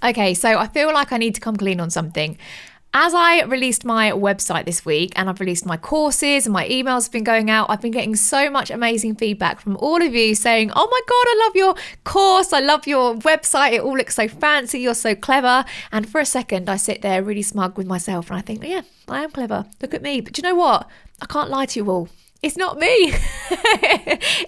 Okay, so I feel like I need to come clean on something. As I released my website this week and I've released my courses and my emails have been going out, I've been getting so much amazing feedback from all of you saying, oh my God, I love your course. I love your website. It all looks so fancy. You're so clever. And for a second, I sit there really smug with myself and I think, yeah, I am clever. Look at me. But do you know what? I can't lie to you all. It's not me.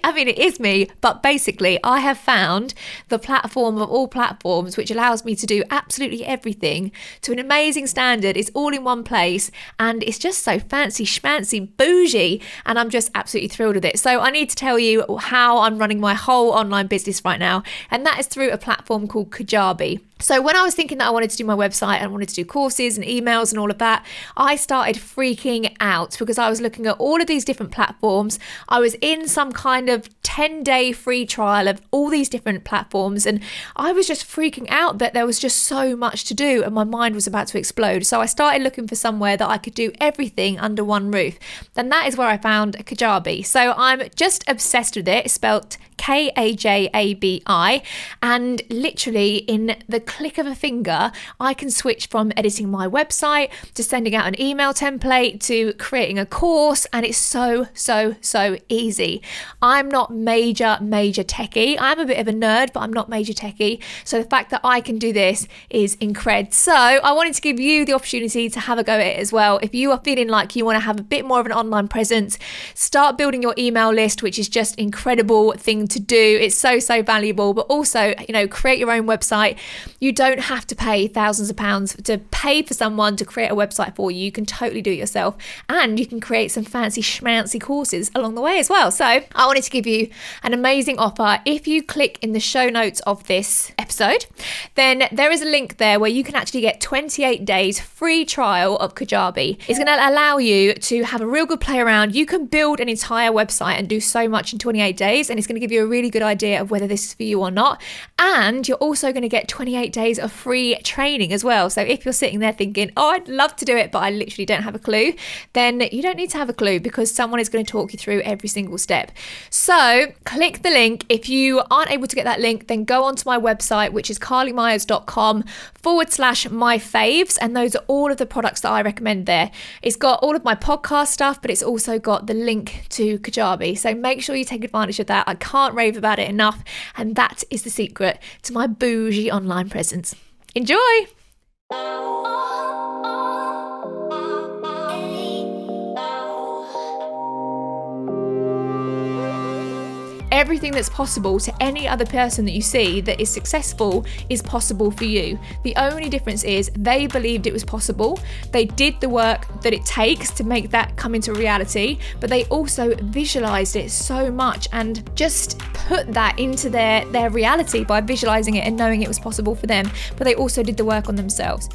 I mean, it is me, but basically I have found the platform of all platforms, which allows me to do absolutely everything to an amazing standard. It's all in one place and it's just so fancy, schmancy, bougie. And I'm just absolutely thrilled with it. So I need to tell you how I'm running my whole online business right now. And that is through a platform called Kajabi. So when I was thinking that I wanted to do my website and I wanted to do courses and emails and all of that, I started freaking out because I was looking at all of these different platforms. I was in some kind of 10-day free trial of all these different platforms and I was just freaking out that there was just so much to do and my mind was about to explode. So I started looking for somewhere that I could do everything under one roof. And that is where I found Kajabi. So I'm just obsessed with it. It's spelled Kajabi, and literally in the click of a finger I can switch from editing my website to sending out an email template to creating a course, and it's so easy. I'm not major techie. I'm a bit of a nerd, but I'm not major techie, so the fact that I can do this is incredible. So I wanted to give you the opportunity to have a go at it as well. If you are feeling like you want to have a bit more of an online presence, start building your email list, which is just incredible thing to do. It's so valuable, but also, create your own website. You don't have to pay thousands of pounds to pay for someone to create a website for you. You can totally do it yourself, and you can create some fancy schmancy courses along the way as well. So I wanted to give you an amazing offer. If you click in the show notes of this episode, then there is a link there where you can actually get 28 days free trial of Kajabi. It's going to allow you to have a real good play around. You can build an entire website and do so much in 28 days, and it's going to give you a really good idea of whether this is for you or not. And you're also going to get 28 days of free training as well. So if you're sitting there thinking, oh, I'd love to do it, but I literally don't have a clue, then you don't need to have a clue because someone is going to talk you through every single step. So click the link. If you aren't able to get that link, then go onto my website, which is carlymyers.com/myfaves. And those are all of the products that I recommend there. It's got all of my podcast stuff, but it's also got the link to Kajabi. So make sure you take advantage of that. I can't rave about it enough. And that is the secret to my bougie online presence. Enjoy! Everything that's possible to any other person that you see that is successful is possible for you. The only difference is they believed it was possible. They did the work that it takes to make that come into reality, but they also visualized it so much and just put that into their reality by visualizing it and knowing it was possible for them. But they also did the work on themselves.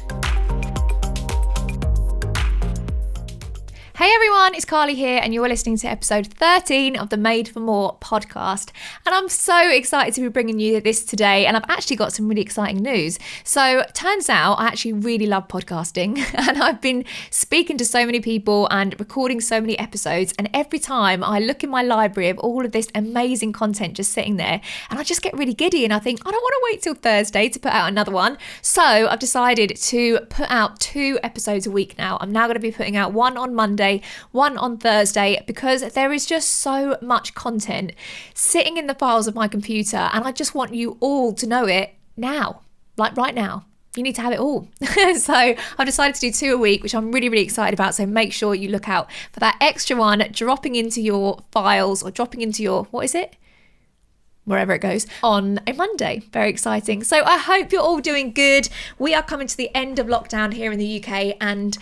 Hey everyone, it's Carly here and you're listening to episode 13 of the Made for More podcast. And I'm so excited to be bringing you this today, and I've actually got some really exciting news. So turns out I actually really love podcasting and I've been speaking to so many people and recording so many episodes, and every time I look in my library of all of this amazing content just sitting there, and I just get really giddy and I think, I don't want to wait till Thursday to put out another one. So I've decided to put out 2 episodes a week now. I'm now going to be putting out one on Monday, one on Thursday, because there is just so much content sitting in the files of my computer and I just want you all to know it now, like right now. You need to have it all. So I've decided to do 2 a week, which I'm really excited about. So make sure you look out for that extra one dropping into your files or dropping into your, wherever it goes, on a Monday. Very exciting. So I hope you're all doing good. We are coming to the end of lockdown here in the UK, and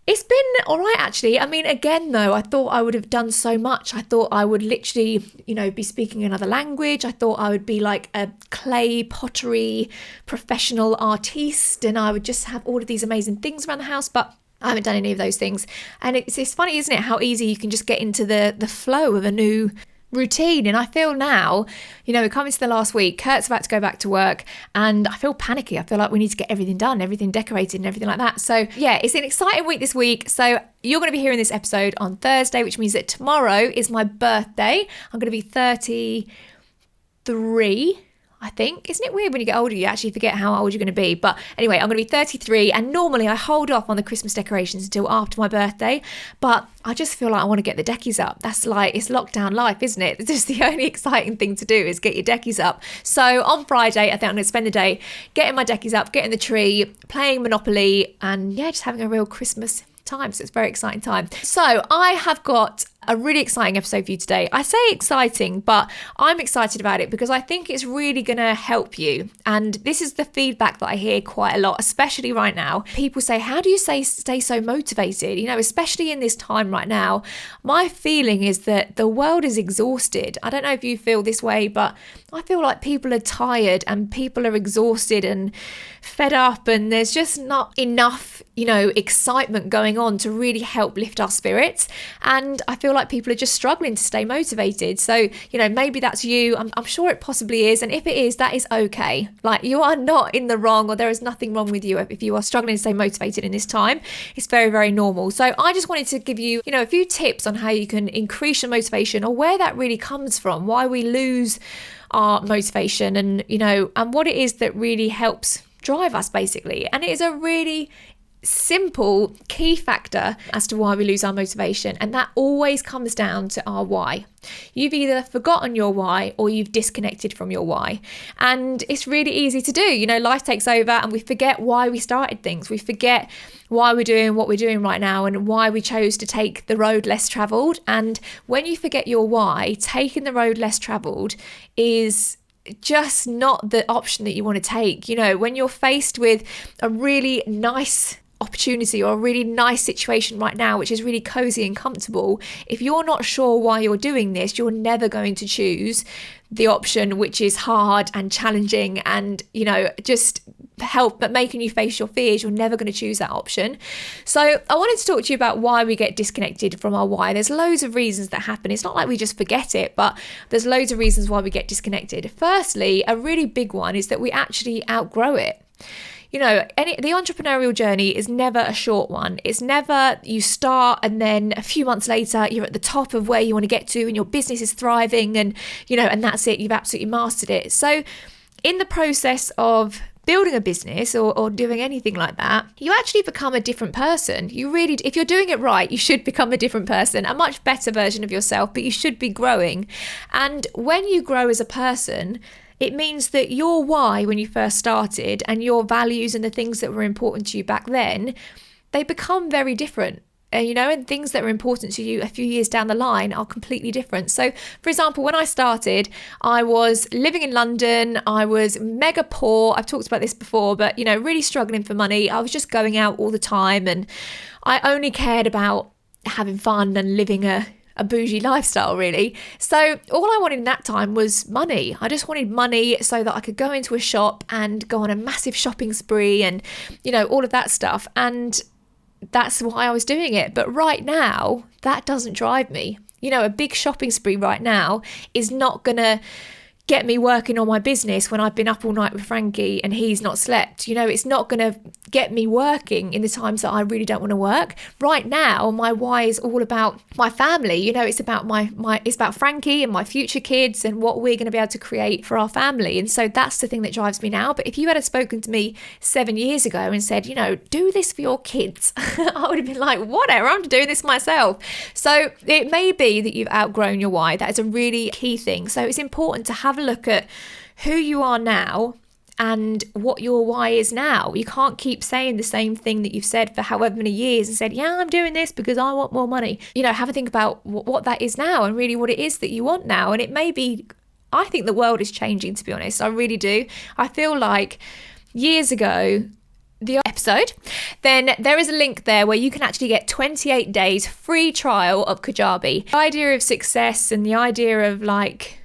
it's been all right, actually. I mean, again, though, I thought I would have done so much. I thought I would literally, be speaking another language. I thought I would be like a clay pottery professional artiste, and I would just have all of these amazing things around the house, but I haven't done any of those things. And it's funny, isn't it, how easy you can just get into the flow of a new routine. And I feel now, we're coming to the last week, Kurt's about to go back to work, and I feel panicky. I feel like we need to get everything done, everything decorated and everything like that. So yeah, it's an exciting week this week. So you're going to be hearing this episode on Thursday, which means that tomorrow is my birthday. I'm going to be 33. I think. Isn't it weird when you get older, you actually forget how old you're going to be? But anyway, I'm going to be 33, and normally I hold off on the Christmas decorations until after my birthday, but I just feel like I want to get the deckies up. That's like, it's lockdown life, isn't it? It's just the only exciting thing to do is get your deckies up. So on Friday, I think I'm going to spend the day getting my deckies up, getting the tree, playing Monopoly, and yeah, just having a real Christmas time. So it's a very exciting time. So I have got a really exciting episode for you today. I say exciting, but I'm excited about it because I think it's really going to help you. And this is the feedback that I hear quite a lot, especially right now. People say, how do you stay so motivated? You know, especially in this time right now. My feeling is that the world is exhausted. I don't know if you feel this way, but I feel like people are tired and people are exhausted and fed up, and there's just not enough, you know, excitement going on to really help lift our spirits. And I feel like people are just struggling to stay motivated. So, you know, maybe that's you. I'm sure it possibly is. And if it is, that is okay. Like, you are not in the wrong, or there is nothing wrong with you if you are struggling to stay motivated in this time. It's very, very normal. So I just wanted to give you, you know, a few tips on how you can increase your motivation, or where that really comes from, why we lose our motivation, and, you know, and what it is that really helps drive us, basically. And it is a really simple key factor as to why we lose our motivation, and that always comes down to our why. You've either forgotten your why or you've disconnected from your why, and it's really easy to do. You know, life takes over and we forget why we started things. We forget why we're doing what we're doing right now and why we chose to take the road less traveled. And when you forget your why, taking the road less traveled is just not the option that you want to take. You know, when you're faced with a really nice opportunity or a really nice situation right now, which is really cozy and comfortable, if you're not sure why you're doing this, you're never going to choose the option which is hard and challenging and, you know, just but making you face your fears. You're never going to choose that option. So I wanted to talk to you about why we get disconnected from our why. There's loads of reasons that happen. It's not like we just forget it, but there's loads of reasons why we get disconnected. Firstly, a really big one is that we actually outgrow it. You know, the entrepreneurial journey is never a short one. It's never you start and then a few months later you're at the top of where you want to get to and your business is thriving and, you know, and that's it. You've absolutely mastered it. So in the process of building a business or doing anything like that, you actually become a different person. You really, if you're doing it right, you should become a different person, a much better version of yourself, but you should be growing. And when you grow as a person, it means that your why when you first started and your values and the things that were important to you back then, they become very different. And, you know, and things that are important to you a few years down the line are completely different. So, for example, when I started, I was living in London. I was mega poor. I've talked about this before, but, you know, really struggling for money. I was just going out all the time and I only cared about having fun and living a bougie lifestyle, really. So all I wanted in that time was money. I just wanted money so that I could go into a shop and go on a massive shopping spree and, you know, all of that stuff. And that's why I was doing it. But right now, that doesn't drive me. You know, a big shopping spree right now is not gonna get me working on my business when I've been up all night with Frankie and he's not slept. You know, it's not going to get me working in the times that I really don't want to work. Right now, my why is all about my family. You know, it's about it's about Frankie and my future kids and what we're going to be able to create for our family. And so that's the thing that drives me now. But if you had spoken to me 7 years ago and said, you know, do this for your kids, I would have been like, whatever, I'm doing this myself. So it may be that you've outgrown your why. That is a really key thing. So it's important to have a look at who you are now and what your why is now. You can't keep saying the same thing that you've said for however many years and said, yeah, I'm doing this because I want more money. You know, have a think about what that is now and really what it is that you want now. And it may be, I think the world is changing, to be honest. I really do. I feel like years ago, the episode, then there is a link there where you can actually get 28 days free trial of Kajabi. The idea of success and the idea of, like,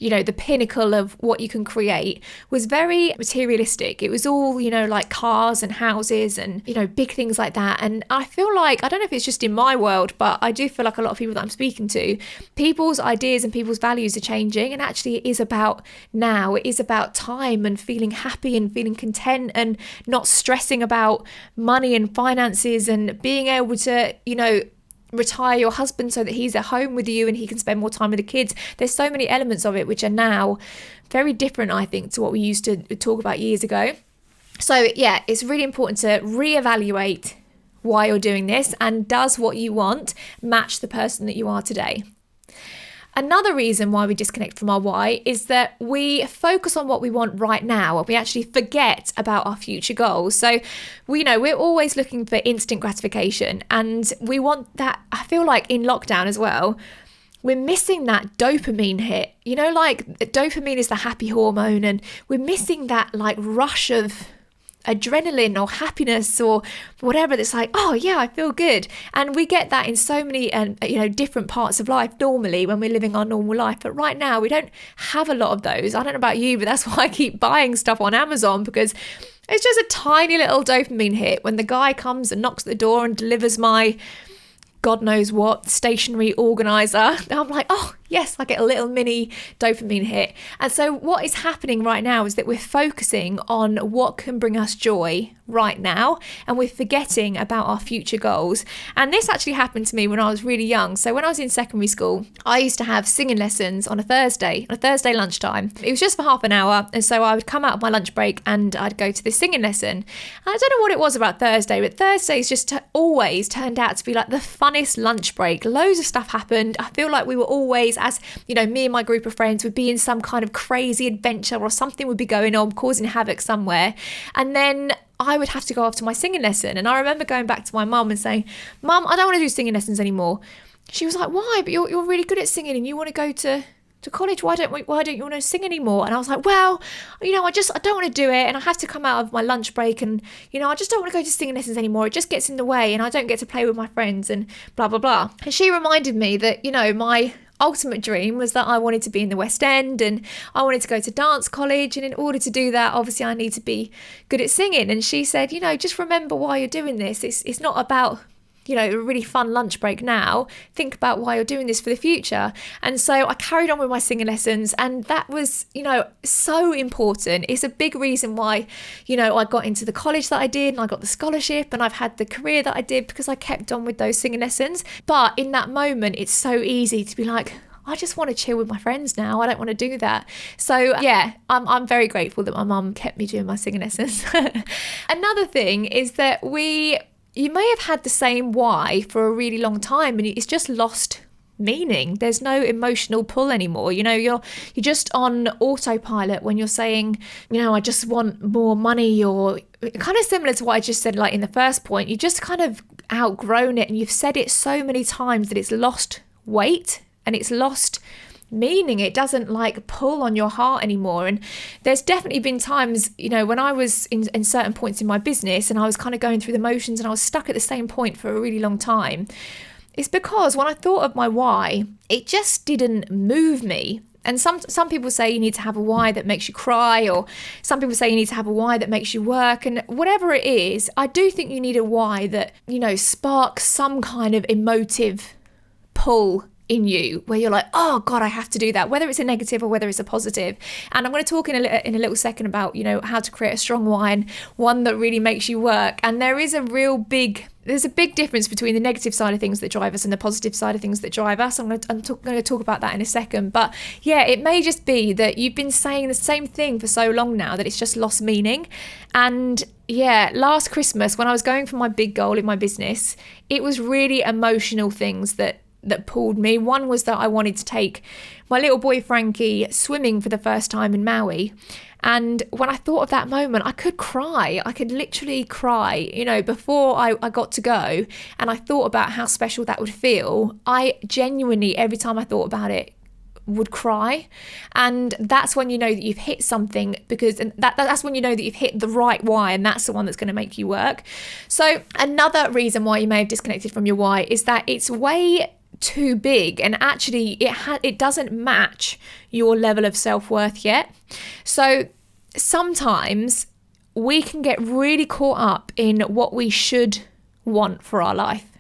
you know, the pinnacle of what you can create was very materialistic. It was all, you know, like cars and houses and, you know, big things like that. And I feel like, I don't know if it's just in my world, but I do feel like a lot of people that I'm speaking to, people's ideas and people's values are changing. And actually it is about now. It is about time and feeling happy and feeling content and not stressing about money and finances and being able to, you know, retire your husband so that he's at home with you and he can spend more time with the kids. There's so many elements of it which are now very different, I think, to what we used to talk about years ago. So yeah, it's really important to reevaluate why you're doing this, and does what you want match the person that you are today. Another reason why we disconnect from our why is that we focus on what we want right now and we actually forget about our future goals. So we're always looking for instant gratification, and we want that. I feel like in lockdown as well, we're missing that dopamine hit. Like dopamine is the happy hormone, and we're missing that like rush of adrenaline or happiness or whatever that's like, oh yeah, I feel good. And we get that in so many different parts of life normally when we're living our normal life, but right now we don't have a lot of those. I don't know about you, but that's why I keep buying stuff on Amazon, because it's just a tiny little dopamine hit when the guy comes and knocks at the door and delivers my God knows what stationery organizer. I'm like, oh yes, I get a little mini dopamine hit. And so what is happening right now is that we're focusing on what can bring us joy right now, and we're forgetting about our future goals. And this actually happened to me when I was really young. So when I was in secondary school, I used to have singing lessons on a Thursday lunchtime. It was just for half an hour, and so I would come out of my lunch break and I'd go to this singing lesson. And I don't know what it was about Thursday, but Thursdays just always turned out to be like the funnest lunch break. Loads of stuff happened. I feel like we were always, as me and my group of friends would be in some kind of crazy adventure, or something would be going on causing havoc somewhere, and then I would have to go off to my singing lesson. And I remember going back to my mum and saying, Mum, I don't want to do singing lessons anymore. She was like, why? But you're really good at singing and you want to go to college. Why don't you want to sing anymore? And I was like, well, I don't want to do it, and I have to come out of my lunch break, and I just don't want to go to singing lessons anymore. It just gets in the way and I don't get to play with my friends and blah blah blah. And she reminded me that my ultimate dream was that I wanted to be in the West End and I wanted to go to dance college, and in order to do that, obviously I need to be good at singing. And she said, just remember why you're doing this. It's not about a really fun lunch break now. Think about why you're doing this for the future. And so I carried on with my singing lessons, and that was so important. It's a big reason why I got into the college that I did, and I got the scholarship, and I've had the career that I did, because I kept on with those singing lessons. But in that moment, it's so easy to be like, I just want to chill with my friends now. I don't want to do that. So yeah, I'm very grateful that my mum kept me doing my singing lessons. Another thing is that you may have had the same why for a really long time, and it's just lost meaning. There's no emotional pull anymore. You're just on autopilot when you're saying, I just want more money, or kind of similar to what I just said, like in the first point, you just kind of outgrown it, and you've said it so many times that it's lost weight and it's lost meaning. It doesn't like pull on your heart anymore. And there's definitely been times, when I was in certain points in my business and I was kind of going through the motions and I was stuck at the same point for a really long time. It's because when I thought of my why, it just didn't move me. And some people say you need to have a why that makes you cry, or some people say you need to have a why that makes you work. And whatever it is, I do think you need a why that, sparks some kind of emotive pull in you, where you're like, oh God, I have to do that, whether it's a negative or whether it's a positive. And I'm going to talk in a little second about, how to create a strong why, and one that really makes you work. And there's a big difference between the negative side of things that drive us and the positive side of things that drive us. I'm going to talk about that in a second. But yeah, it may just be that you've been saying the same thing for so long now that it's just lost meaning. And yeah, last Christmas, when I was going for my big goal in my business, it was really emotional things that pulled me. One was that I wanted to take my little boy Frankie swimming for the first time in Maui. And when I thought of that moment, I could cry. I could literally cry, before I got to go. And I thought about how special that would feel. I genuinely, every time I thought about it, would cry. And that's when you know that you've hit something, because that's when you know that you've hit the right why, and that's the one that's going to make you work. So another reason why you may have disconnected from your why is that it's way too big, and actually it doesn't match your level of self-worth yet. So sometimes we can get really caught up in what we should want for our life.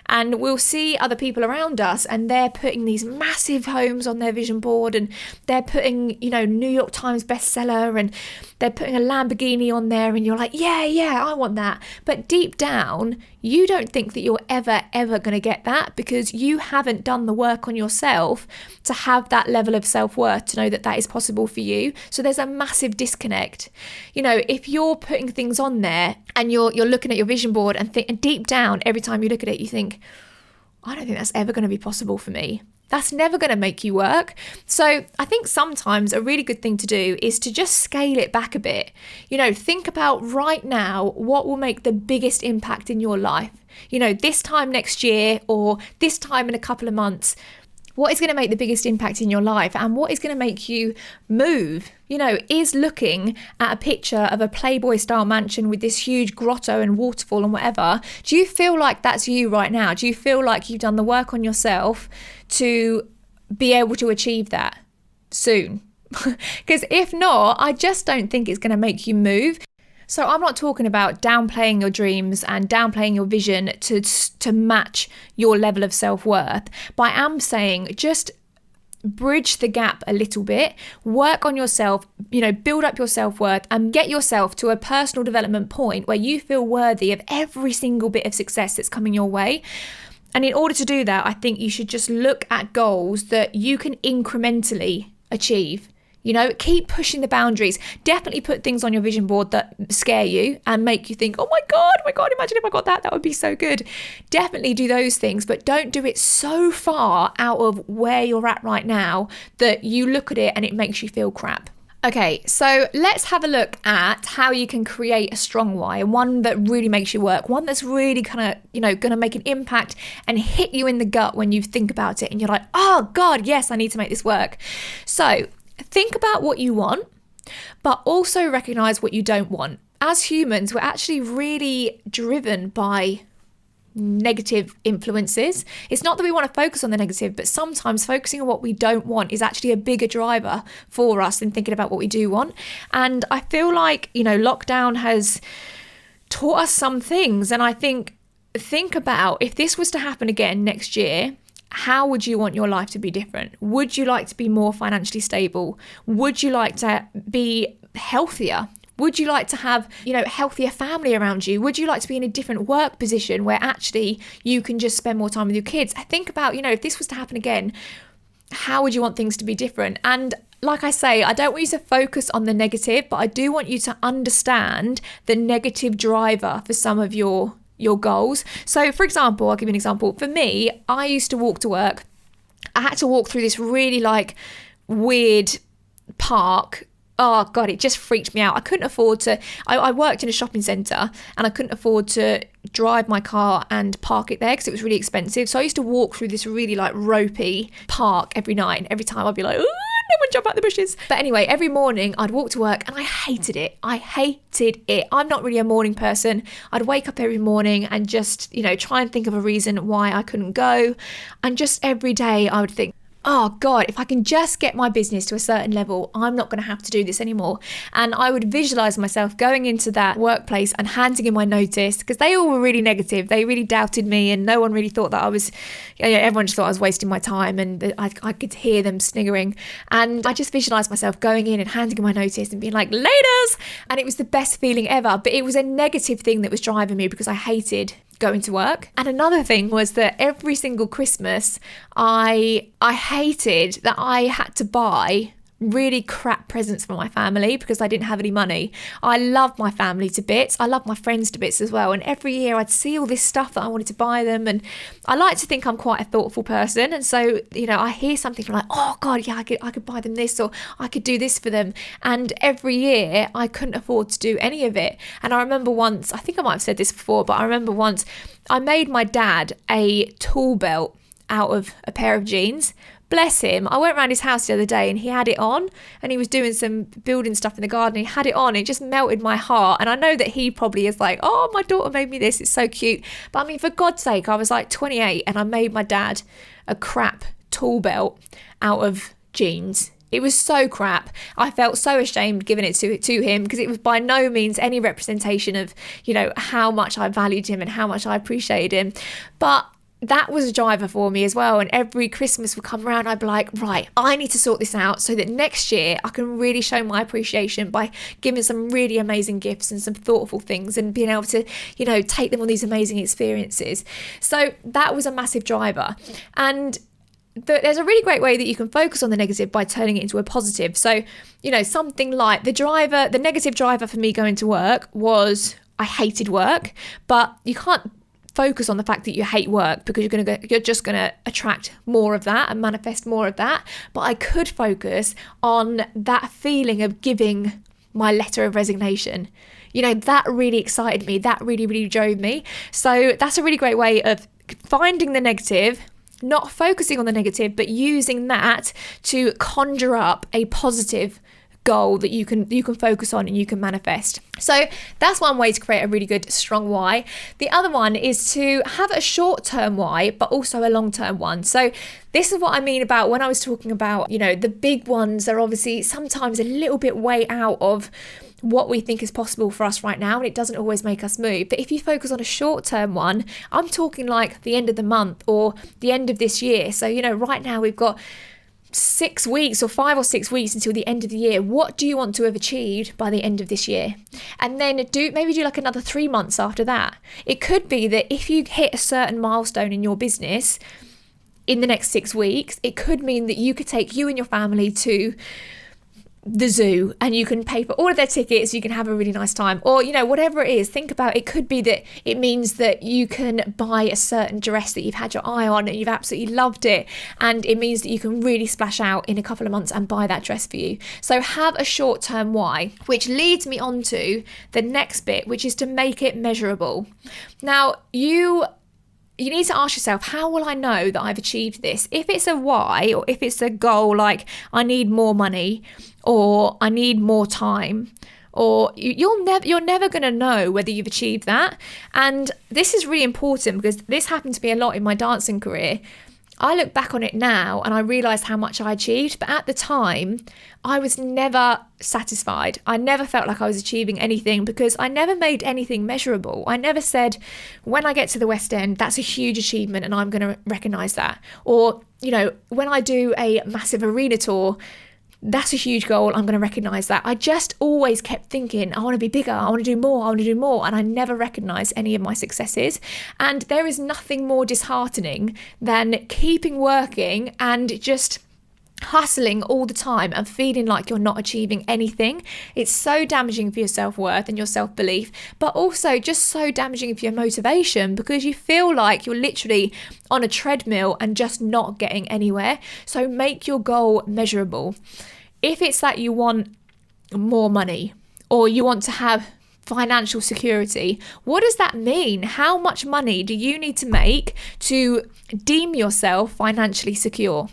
And we'll see other people around us and they're putting these massive homes on their vision board, and they're putting, New York Times bestseller, and they're putting a Lamborghini on there, and you're like, yeah, I want that. But deep down, you don't think that you're ever going to get that, because you haven't done the work on yourself to have that level of self-worth to know that that is possible for you. So there's a massive disconnect. If you're putting things on there and you're looking at your vision board and deep down, every time you look at it, you think, I don't think that's ever going to be possible for me. That's never going to make you work. So I think sometimes a really good thing to do is to just scale it back a bit. Think about right now, what will make the biggest impact in your life? This time next year, or this time in a couple of months. What is going to make the biggest impact in your life, and what is going to make you move? Is looking at a picture of a Playboy style mansion with this huge grotto and waterfall and whatever, do you feel like that's you right now? Do you feel like you've done the work on yourself to be able to achieve that soon? Because if not, I just don't think it's going to make you move. So I'm not talking about downplaying your dreams and downplaying your vision to match your level of self-worth, but I am saying just bridge the gap a little bit, work on yourself, build up your self-worth and get yourself to a personal development point where you feel worthy of every single bit of success that's coming your way. And in order to do that, I think you should just look at goals that you can incrementally achieve. Keep pushing the boundaries. Definitely put things on your vision board that scare you and make you think, oh my God, imagine if I got that. That would be so good. Definitely do those things, but don't do it so far out of where you're at right now that you look at it and it makes you feel crap. Okay, so let's have a look at how you can create a strong why, one that really makes you work, one that's really kind of, going to make an impact and hit you in the gut when you think about it and you're like, oh God, yes, I need to make this work. So think about what you want, but also recognize what you don't want. As humans, we're actually really driven by negative influences. It's not that we want to focus on the negative, but sometimes focusing on what we don't want is actually a bigger driver for us than thinking about what we do want. And I feel like, lockdown has taught us some things. And I think about if this was to happen again next year, how would you want your life to be different? Would you like to be more financially stable? Would you like to be healthier? Would you like to have, healthier family around you? Would you like to be in a different work position where actually you can just spend more time with your kids? I think about, if this was to happen again, how would you want things to be different? And like I say, I don't want you to focus on the negative, but I do want you to understand the negative driver for some of your goals. So for example, I'll give you an example. For me, I used to walk to work. I had to walk through this really weird park. Oh God, it just freaked me out. I couldn't afford to, I worked in a shopping centre and I couldn't afford to drive my car and park it there because it was really expensive. So I used to walk through this really ropey park every night, and every time I'd be like, ooh, no one jump out the bushes. But anyway, every morning I'd walk to work and I hated it. I'm not really a morning person. I'd wake up every morning and just, try and think of a reason why I couldn't go. And just every day I would think, oh God, if I can just get my business to a certain level, I'm not going to have to do this anymore. And I would visualize myself going into that workplace and handing in my notice, because they all were really negative. They really doubted me, and no one really thought that I was, everyone just thought I was wasting my time, and I could hear them sniggering. And I just visualized myself going in and handing in my notice and being like, laters. And it was the best feeling ever. But it was a negative thing that was driving me because I hated going to work. And another thing was that every single Christmas, I hated that I had to buy really crap presents for my family because I didn't have any money. I love my family to bits. I love my friends to bits as well. And every year I'd see all this stuff that I wanted to buy them. And I like to think I'm quite a thoughtful person. And so, I hear something like, oh God, yeah, I could buy them this, or I could do this for them. And every year I couldn't afford to do any of it. And I remember once, I think I might have said this before, but I remember once I made my dad a tool belt out of a pair of jeans. Bless him. I went around his house the other day and he had it on, and he was doing some building stuff in the garden. He had it on. It just melted my heart. And I know that he probably is like, oh, my daughter made me this. It's so cute. But I mean, for God's sake, I was 28 and I made my dad a crap tool belt out of jeans. It was so crap. I felt so ashamed giving it to him because it was by no means any representation of, how much I valued him and how much I appreciated him. But that was a driver for me as well. And every Christmas would come around, I'd be like, right, I need to sort this out so that next year I can really show my appreciation by giving some really amazing gifts and some thoughtful things and being able to, take them on these amazing experiences. So that was a massive driver. And there's a really great way that you can focus on the negative by turning it into a positive. So, something like the negative driver for me going to work was I hated work, but you can't focus on the fact that you hate work because you're just going to attract more of that and manifest more of that. But I could focus on that feeling of giving my letter of resignation. That really excited me. That really, really drove me. So that's a really great way of finding the negative, not focusing on the negative, but using that to conjure up a positive goal that you can focus on and you can manifest. So that's one way to create a really good strong why. The other one is to have a short-term why, but also a long-term one. So this is what I mean about when I was talking about, the big ones are obviously sometimes a little bit way out of what we think is possible for us right now, and it doesn't always make us move. But if you focus on a short-term one, I'm talking like the end of the month or the end of this year. So, right now we've got 6 weeks or 5 or 6 weeks until the end of the year. What do you want to have achieved by the end of this year? And then maybe do like another 3 months after that. It could be that if you hit a certain milestone in your business in the next 6 weeks, it could mean that you could take you and your family to the zoo and you can pay for all of their tickets, you can have a really nice time, or whatever it is. Think about it. Could be that it means that you can buy a certain dress that you've had your eye on and you've absolutely loved it, and it means that you can really splash out in a couple of months and buy that dress for you. So have a short-term why, which leads me on to the next bit, which is to make it measurable. Now you need to ask yourself, how will I know that I've achieved this? If it's a why, or if it's a goal like I need more money or I need more time, or you're never going to know whether you've achieved that. And this is really important because this happened to me a lot in my dancing career. I look back on it now and I realised how much I achieved, but at the time I was never satisfied. I never felt like I was achieving anything because I never made anything measurable. I never said, when I get to the West End, that's a huge achievement and I'm going to recognise that. Or, when I do a massive arena tour, that's a huge goal, I'm going to recognise that. I just always kept thinking, I want to be bigger, I want to do more, and I never recognised any of my successes. And there is nothing more disheartening than keeping working and just hustling all the time and feeling like you're not achieving anything. It's so damaging for your self-worth and your self-belief, but also just so damaging for your motivation because you feel like you're literally on a treadmill and just not getting anywhere. So make your goal measurable. If it's that you want more money or you want to have financial security, what does that mean? How much money do you need to make to deem yourself financially secure?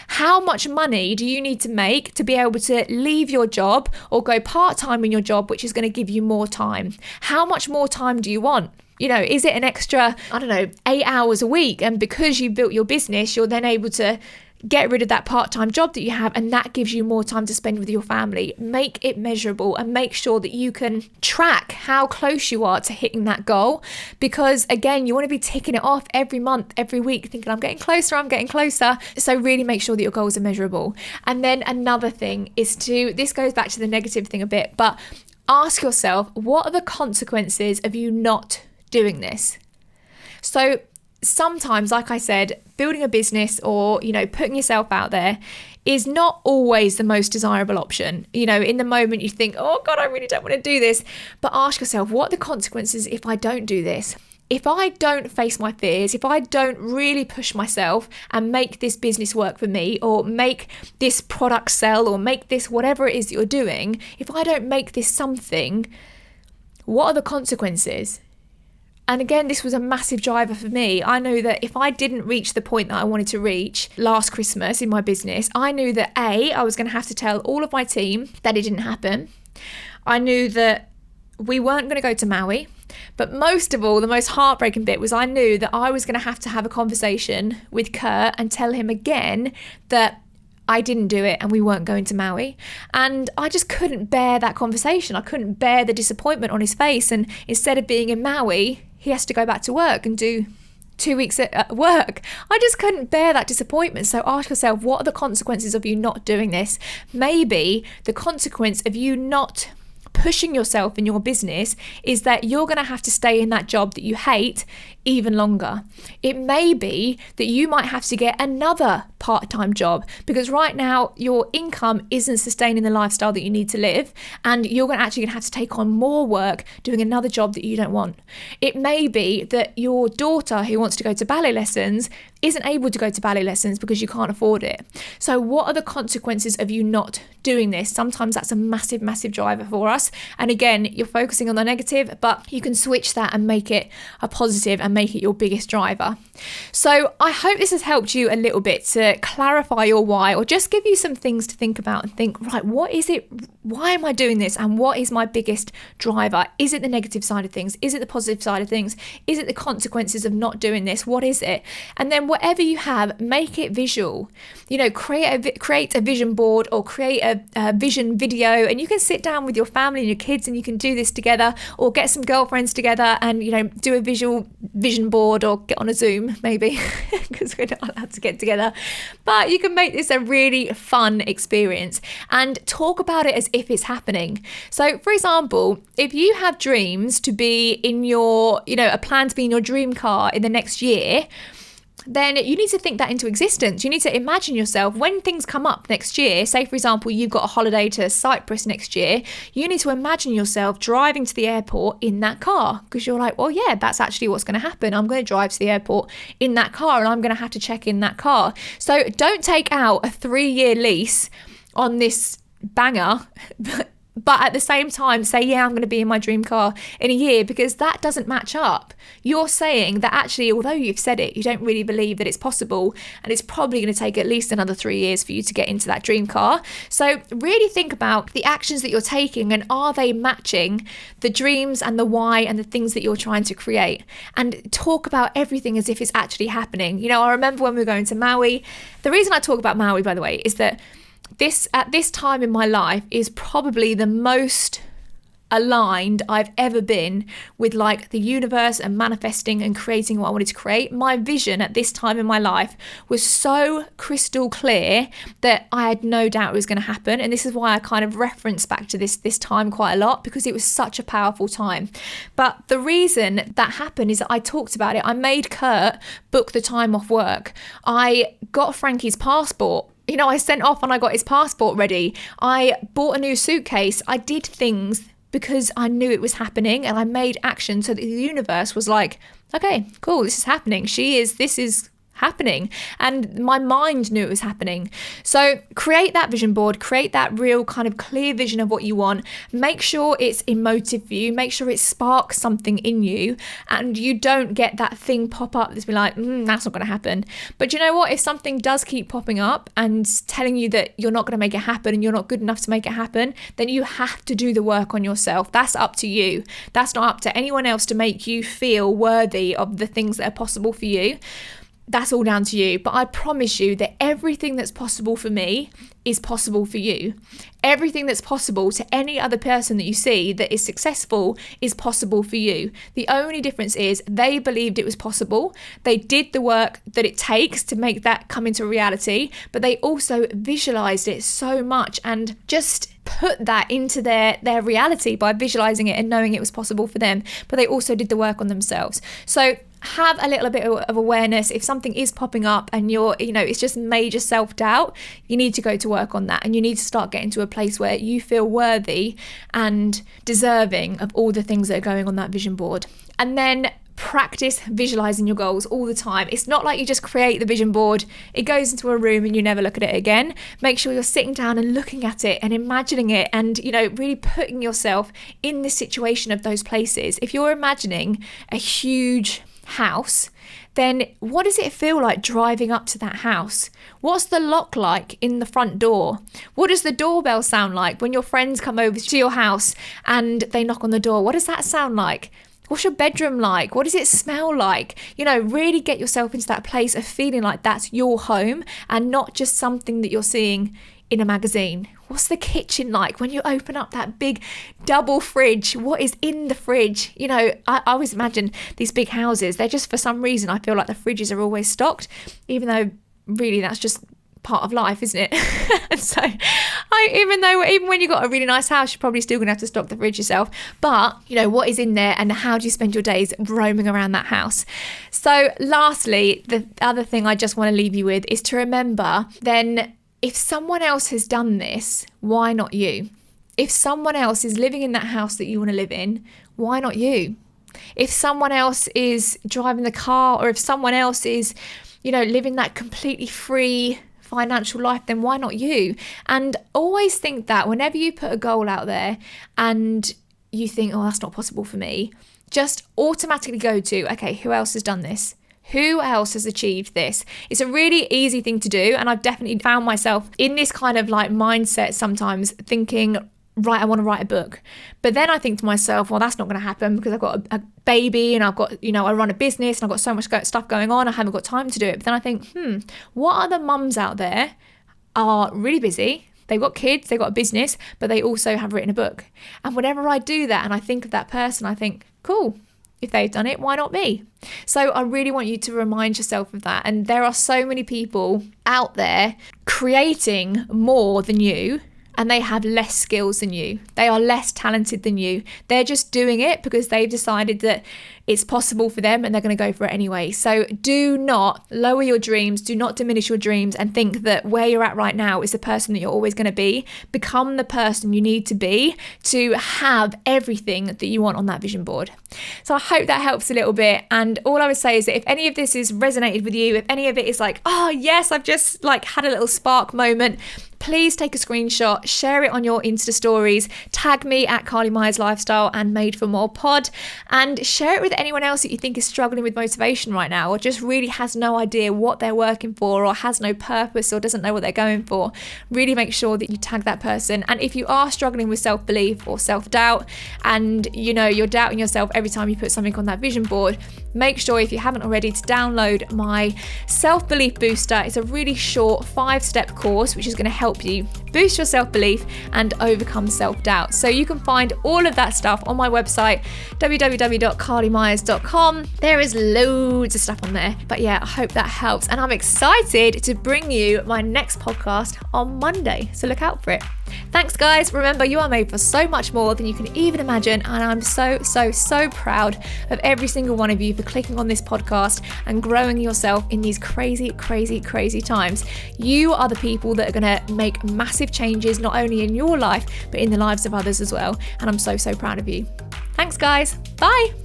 How much money do you need to make to be able to leave your job or go part-time in your job, which is going to give you more time? How much more time do you want? Is it an extra, 8 hours a week? And because you built your business, you're then able to get rid of that part-time job that you have, and that gives you more time to spend with your family. Make it measurable and make sure that you can track how close you are to hitting that goal, because again, you want to be ticking it off every month, every week, thinking I'm getting closer. So really make sure that your goals are measurable. And then another thing is this goes back to the negative thing a bit, but ask yourself, what are the consequences of you not doing this? So sometimes, like I said, building a business or, putting yourself out there is not always the most desirable option. In the moment you think, oh God, I really don't want to do this. But ask yourself, what are the consequences if I don't do this? If I don't face my fears, if I don't really push myself and make this business work for me, or make this product sell, or make this whatever it is that you're doing, if I don't make this something, what are the consequences? And again, this was a massive driver for me. I knew that if I didn't reach the point that I wanted to reach last Christmas in my business, I knew that I was going to have to tell all of my team that it didn't happen. I knew that we weren't going to go to Maui. But most of all, the most heartbreaking bit was I knew that I was going to have a conversation with Kurt and tell him again that I didn't do it and we weren't going to Maui. And I just couldn't bear that conversation. I couldn't bear the disappointment on his face. And instead of being in Maui, he has to go back to work and do 2 weeks at work. I just couldn't bear that disappointment. So ask yourself, what are the consequences of you not doing this? Maybe the consequence of you not pushing yourself in your business is that you're going to have to stay in that job that you hate even longer. It may be that you might have to get another part-time job because right now your income isn't sustaining the lifestyle that you need to live, and you're actually going to have to take on more work doing another job that you don't want. It may be that your daughter who wants to go to ballet lessons isn't able to go to ballet lessons because you can't afford it. So what are the consequences of you not doing this? Sometimes that's a massive, massive driver for us. And again, you're focusing on the negative, but you can switch that and make it a positive and make it your biggest driver. So I hope this has helped you a little bit to clarify your why, or just give you some things to think about and think, right, what is it? Why am I doing this? And what is my biggest driver? Is it the negative side of things? Is it the positive side of things? Is it the consequences of not doing this? What is it? And then whatever you have, make it visual. Create a vision board or create a vision video, and you can sit down with your family and your kids and you can do this together, or get some girlfriends together and do a vision board, or get on a Zoom maybe because we're not allowed to get together. But you can make this a really fun experience and talk about it as if it's happening. So for example, if you have dreams to be in your, a plan to be in your dream car in the next year, then you need to think that into existence. You need to imagine yourself when things come up next year. Say, for example, you've got a holiday to Cyprus next year. You need to imagine yourself driving to the airport in that car, because you're like, well, yeah, that's actually what's going to happen. I'm going to drive to the airport in that car, and I'm going to have to check in that car. So don't take out a 3-year lease on this banger, but at the same time say, yeah, I'm going to be in my dream car in a year, because that doesn't match up. You're saying that actually, although you've said it, you don't really believe that it's possible, and it's probably going to take at least another 3 years for you to get into that dream car. So really think about the actions that you're taking, and are they matching the dreams and the why and the things that you're trying to create, and talk about everything as if it's actually happening. I remember when we were going to Maui. The reason I talk about Maui, by the way, is that at this time in my life is probably the most aligned I've ever been with the universe and manifesting and creating what I wanted to create. My vision at this time in my life was so crystal clear that I had no doubt it was going to happen. And this is why I kind of reference back to this time quite a lot, because it was such a powerful time. But the reason that happened is that I talked about it. I made Kurt book the time off work. I got Frankie's passport. I sent off and I got his passport ready. I bought a new suitcase. I did things because I knew it was happening, and I made action so that the universe was like, okay, cool, this is happening. This is happening. And my mind knew it was happening. So create that vision board, create that real kind of clear vision of what you want. Make sure it's emotive for you. Make sure it sparks something in you, and you don't get that thing pop up that's be like, that's not going to happen. But you know what? If something does keep popping up and telling you that you're not going to make it happen and you're not good enough to make it happen, then you have to do the work on yourself. That's up to you. That's not up to anyone else to make you feel worthy of the things that are possible for you. That's all down to you. But I promise you that everything that's possible for me is possible for you. Everything that's possible to any other person that you see that is successful is possible for you. The only difference is they believed it was possible. They did the work that it takes to make that come into reality, but they also visualized it so much and just put that into their reality by visualizing it and knowing it was possible for them. But they also did the work on themselves. So have a little bit of awareness. If something is popping up and you're, it's just major self-doubt, you need to go to work on that, and you need to start getting to a place where you feel worthy and deserving of all the things that are going on that vision board. And then practice visualizing your goals all the time. It's not like you just create the vision board, it goes into a room and you never look at it again. Make sure you're sitting down and looking at it and imagining it, and really putting yourself in the situation of those places. If you're imagining a huge house, then what does it feel like driving up to that house? What's the lock like in the front door? What does the doorbell sound like when your friends come over to your house and they knock on the door? What does that sound like? What's your bedroom like? What does it smell like? Really get yourself into that place of feeling like that's your home and not just something that you're seeing in a magazine. What's the kitchen like? When you open up that big double fridge, what is in the fridge? You know, I always imagine these big houses, they're just, for some reason, I feel like the fridges are always stocked, even though really that's just part of life, isn't it? And so even when you've got a really nice house, you're probably still gonna have to stock the fridge yourself. But you know, what is in there and how do you spend your days roaming around that house? So lastly, the other thing I just want to leave you with is to remember, then, if someone else has done this, why not you? If someone else is living in that house that you want to live in, why not you? If someone else is driving the car, or if someone else is, you know, living that completely free financial life, then why not you? And always think that whenever you put a goal out there and you think, oh, that's not possible for me, just automatically go to, okay, who else has done this? Who else has achieved this? It's a really easy thing to do. And I've definitely found myself in this kind of like mindset sometimes, thinking, right, I want to write a book. But then I think to myself, well, that's not going to happen because I've got a baby and I've got, you know, I run a business and I've got so much stuff going on. I haven't got time to do it. But then I think, what other mums out there are really busy? They've got kids, they've got a business, but they also have written a book. And whenever I do that and I think of that person, I think, cool. If they've done it, why not me? So I really want you to remind yourself of that. And there are so many people out there creating more than you, and they have less skills than you. They are less talented than you. They're just doing it because they've decided that it's possible for them and they're going to go for it anyway. So do not lower your dreams, do not diminish your dreams and think that where you're at right now is the person that you're always going to be. Become the person you need to be to have everything that you want on that vision board. So I hope that helps a little bit. And all I would say is that if any of this has resonated with you, if any of it is like, oh yes, I've just like had a little spark moment, please take a screenshot, share it on your Insta stories, tag me at Carly Myers Lifestyle and Made for More Pod, and share it with anyone else that you think is struggling with motivation right now, or just really has no idea what they're working for, or has no purpose, or doesn't know what they're going for. Really make sure that you tag that person. And if you are struggling with self-belief or self-doubt, and you know you're doubting yourself every time you put something on that vision board, make sure, if you haven't already, to download my self-belief booster. It's a really short 5-step course which is going to help you boost your self-belief and overcome self-doubt. So you can find all of that stuff on my website, www.carlymyers.com. There is loads of stuff on there. But yeah, I hope that helps. And I'm excited to bring you my next podcast on Monday. So look out for it. Thanks, guys. Remember, you are made for so much more than you can even imagine. And I'm so proud of every single one of you for clicking on this podcast and growing yourself in these crazy times. You are the people that are going to make massive changes, not only in your life, but in the lives of others as well. And I'm so proud of you. Thanks, guys. Bye.